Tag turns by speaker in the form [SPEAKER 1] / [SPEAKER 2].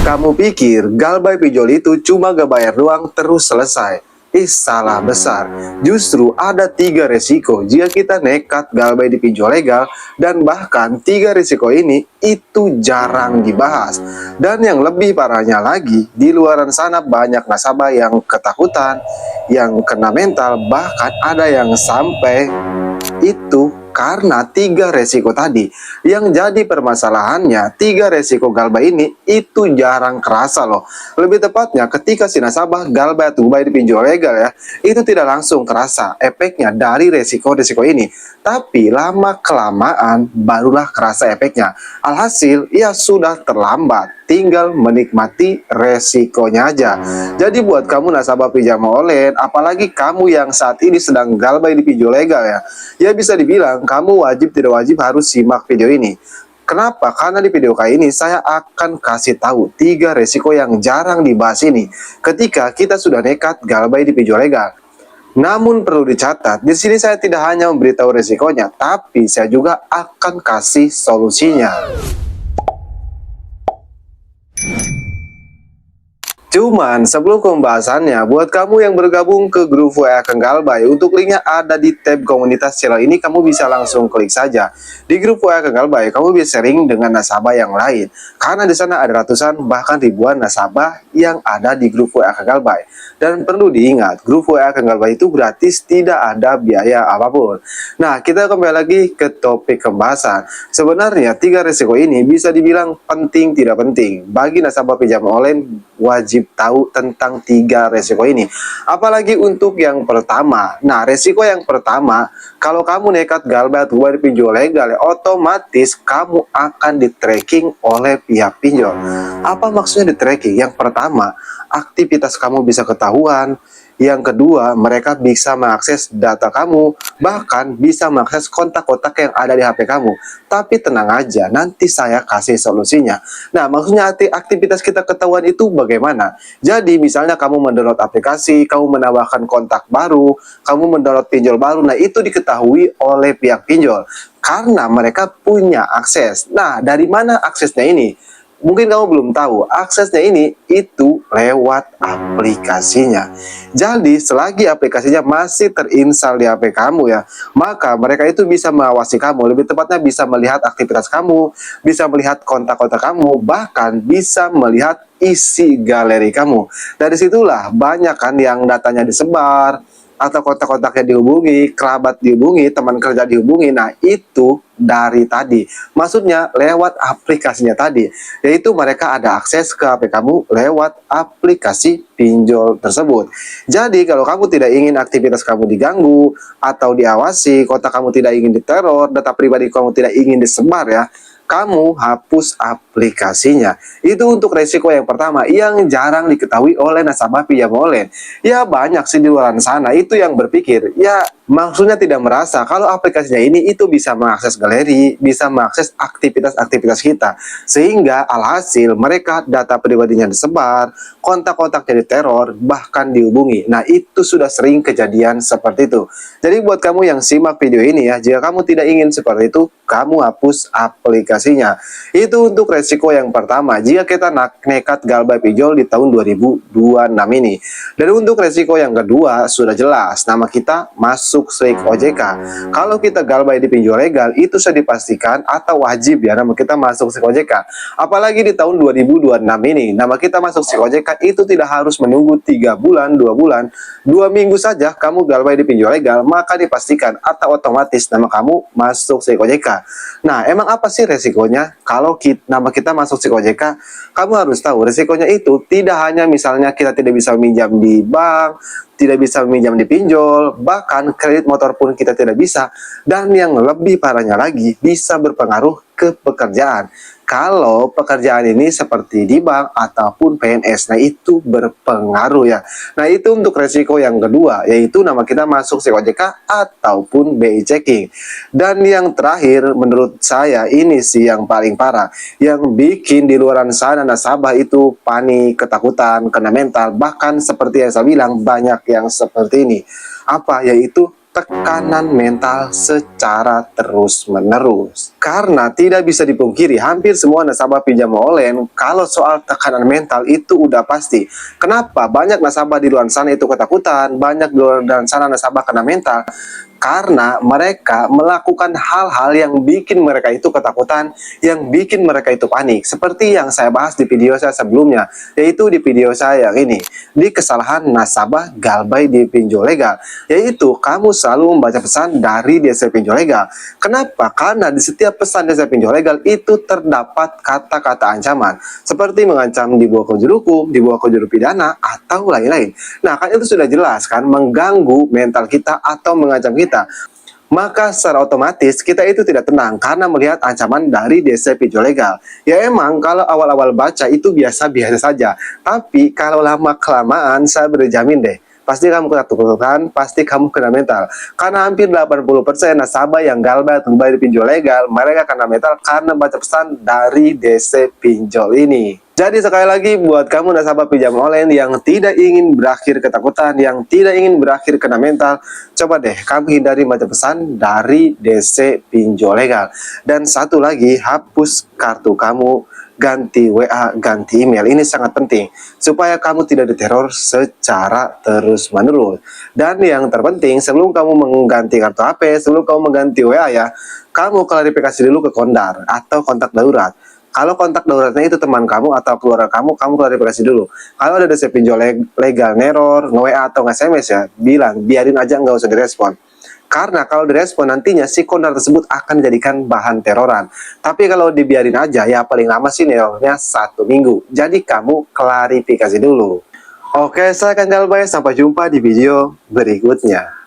[SPEAKER 1] Kamu pikir galbay pinjol itu cuma gak bayar doang terus selesai? Salah besar. Justru ada 3 resiko jika kita nekat galbay di pinjol legal, dan bahkan 3 resiko ini itu jarang dibahas. Dan yang lebih parahnya lagi, di luaran sana banyak nasabah yang ketakutan, yang kena mental, bahkan ada yang sampai itu karena 3 resiko tadi. Yang jadi permasalahannya, 3 resiko galbay ini itu jarang kerasa loh. Lebih tepatnya ketika si nasabah galbay atau buy di pinjol legal ya, itu tidak langsung kerasa efeknya dari resiko-resiko ini. Tapi lama kelamaan barulah kerasa efeknya. Alhasil ya sudah terlambat, tinggal menikmati resikonya aja. Jadi buat kamu nasabah pinjam online, apalagi kamu yang saat ini sedang galbay di pinjol legal ya bisa dibilang kamu wajib tidak wajib harus simak video ini. Kenapa? Karena di video kali ini saya akan kasih tahu 3 resiko yang jarang dibahas ini ketika kita sudah nekat galbay di pinjol legal. Namun perlu dicatat, di sini saya tidak hanya memberitahu resikonya, tapi saya juga akan kasih solusinya. Cuman sebelum pembahasannya, buat kamu yang bergabung ke grup WA Kang Galbay, untuk linknya ada di tab komunitas channel ini, kamu bisa langsung klik saja. Di grup WA Kang Galbay, kamu bisa sharing dengan nasabah yang lain, karena di sana ada ratusan bahkan ribuan nasabah yang ada di grup WA Kang Galbay. Dan perlu diingat, grup WA Kang Galbay itu gratis, tidak ada biaya apapun. Nah, kita kembali lagi ke topik pembahasan. Sebenarnya 3 resiko ini bisa dibilang penting tidak penting bagi nasabah pinjam online. Wajib tahu tentang 3 resiko ini, apalagi untuk yang pertama. Nah, resiko yang pertama, kalau kamu nekat galbay atau buy di pinjol legal ya, otomatis kamu akan di tracking oleh pihak pinjol. Apa maksudnya di tracking? Yang pertama, aktivitas kamu bisa ketahuan. Yang kedua, mereka bisa mengakses data kamu, bahkan bisa mengakses kontak-kontak yang ada di HP kamu. Tapi tenang aja, nanti saya kasih solusinya. Nah, maksudnya aktivitas kita ketahuan itu bagaimana? Jadi, misalnya kamu mendownload aplikasi, kamu menambahkan kontak baru, kamu mendownload pinjol baru, nah itu diketahui oleh pihak pinjol, karena mereka punya akses. Nah, dari mana aksesnya ini? Mungkin kamu belum tahu, aksesnya ini itu lewat aplikasinya. Jadi, selagi aplikasinya masih terinstal di HP kamu ya, maka mereka itu bisa mengawasi kamu, lebih tepatnya bisa melihat aktivitas kamu, bisa melihat kontak-kontak kamu, bahkan bisa melihat isi galeri kamu. Dari situlah banyak kan yang datanya disebar, atau kontak-kontaknya dihubungi, kerabat dihubungi, teman kerja dihubungi. Nah, itu dari tadi. Maksudnya lewat aplikasinya tadi. Yaitu mereka ada akses ke HP kamu lewat aplikasi pinjol tersebut. Jadi, kalau kamu tidak ingin aktivitas kamu diganggu atau diawasi, kontak kamu tidak ingin diteror, data pribadi kamu tidak ingin disebar ya, kamu hapus aplikasinya. Itu untuk resiko yang pertama yang jarang diketahui oleh nasabah pinjam online. Ya banyak sih di luar sana itu yang berpikir, ya maksudnya tidak merasa kalau aplikasinya ini itu bisa mengakses galeri, bisa mengakses aktivitas-aktivitas kita. Sehingga alhasil mereka data pribadinya disebar, kontak-kontaknya diteror, bahkan dihubungi. Nah, itu sudah sering kejadian seperti itu. Jadi buat kamu yang simak video ini ya, jika kamu tidak ingin seperti itu, kamu hapus aplikasinya. Itu untuk resiko yang pertama jika kita nekat galbay pinjol di tahun 2026 ini. Dan untuk resiko yang kedua sudah jelas, nama kita masuk SLIK OJK. Kalau kita galbay di pinjol legal itu sudah dipastikan atau wajib ya nama kita masuk SLIK OJK. Apalagi di tahun 2026 ini, nama kita masuk SLIK OJK itu tidak harus menunggu 3 bulan, 2 bulan, 2 minggu saja kamu galbay di pinjol legal, maka dipastikan atau otomatis nama kamu masuk SLIK OJK. Nah, emang apa sih resikonya kalau nama kita masuk SLIK OJK? Kamu harus tahu resikonya itu tidak hanya misalnya kita tidak bisa meminjam di bank, tidak bisa meminjam di pinjol, bahkan kredit motor pun kita tidak bisa. Dan yang lebih parahnya lagi, bisa berpengaruh ke pekerjaan. Kalau pekerjaan ini seperti di bank ataupun PNS, nah itu berpengaruh ya. Nah, itu untuk resiko yang kedua, yaitu nama kita masuk SLIK OJK ataupun BI checking. Dan yang terakhir menurut saya ini sih yang paling parah, yang bikin di luaran sana nasabah itu panik, ketakutan, kena mental, bahkan seperti yang saya bilang banyak yang seperti ini. Apa? Yaitu tekanan mental secara terus-menerus. Karena tidak bisa dipungkiri, hampir semua nasabah pinjam online, kalau soal tekanan mental itu udah pasti. Kenapa? Banyak nasabah di luar sana itu ketakutan, banyak di luar sana nasabah kena mental, karena mereka melakukan hal-hal yang bikin mereka itu ketakutan, yang bikin mereka itu panik. Seperti yang saya bahas di video saya sebelumnya, yaitu di video saya yang ini, di kesalahan nasabah Galbay di pinjol legal. Yaitu kamu selalu membaca pesan dari DC pinjol legal. Kenapa? Karena di setiap pesan DC pinjol legal itu terdapat kata-kata ancaman, seperti mengancam dibawa ke juru hukum, dibawa ke juru pidana, atau lain-lain. Nah, kan itu sudah jelas kan, mengganggu mental kita atau mengancam kita. Maka secara otomatis kita itu tidak tenang karena melihat ancaman dari DC pinjol legal. Ya emang kalau awal-awal baca itu biasa-biasa saja, tapi kalau lama-kelamaan saya berjamin deh, pasti kamu ketakutan, pasti kamu kena mental. Karena hampir 80% nasabah yang Galbay atau bayar pinjol legal, mereka kena mental karena baca pesan dari DC pinjol ini. Jadi sekali lagi buat kamu nasabah pinjam online yang tidak ingin berakhir ketakutan, yang tidak ingin berakhir kena mental, coba deh kamu hindari baca pesan dari DC pinjol legal. Dan satu lagi, hapus kartu kamu, ganti WA, ganti email. Ini sangat penting supaya kamu tidak diteror secara terus-menerus. Dan yang terpenting, sebelum kamu mengganti kartu HP, sebelum kamu mengganti WA ya, kamu klarifikasi dulu ke Kondar atau kontak darurat. Kalau kontak daruratnya itu teman kamu atau keluarga kamu klarifikasi dulu. Kalau ada DC pinjol legal neror, nge-WA atau nge-SMS ya, biarin aja, nggak usah direspon. Karena kalau direspon nantinya si Kondar tersebut akan dijadikan bahan teroran. Tapi kalau dibiarin aja ya paling lama sih nerornya 1 minggu. Jadi kamu klarifikasi dulu. Oke, saya Kang Galbay, sampai jumpa di video berikutnya.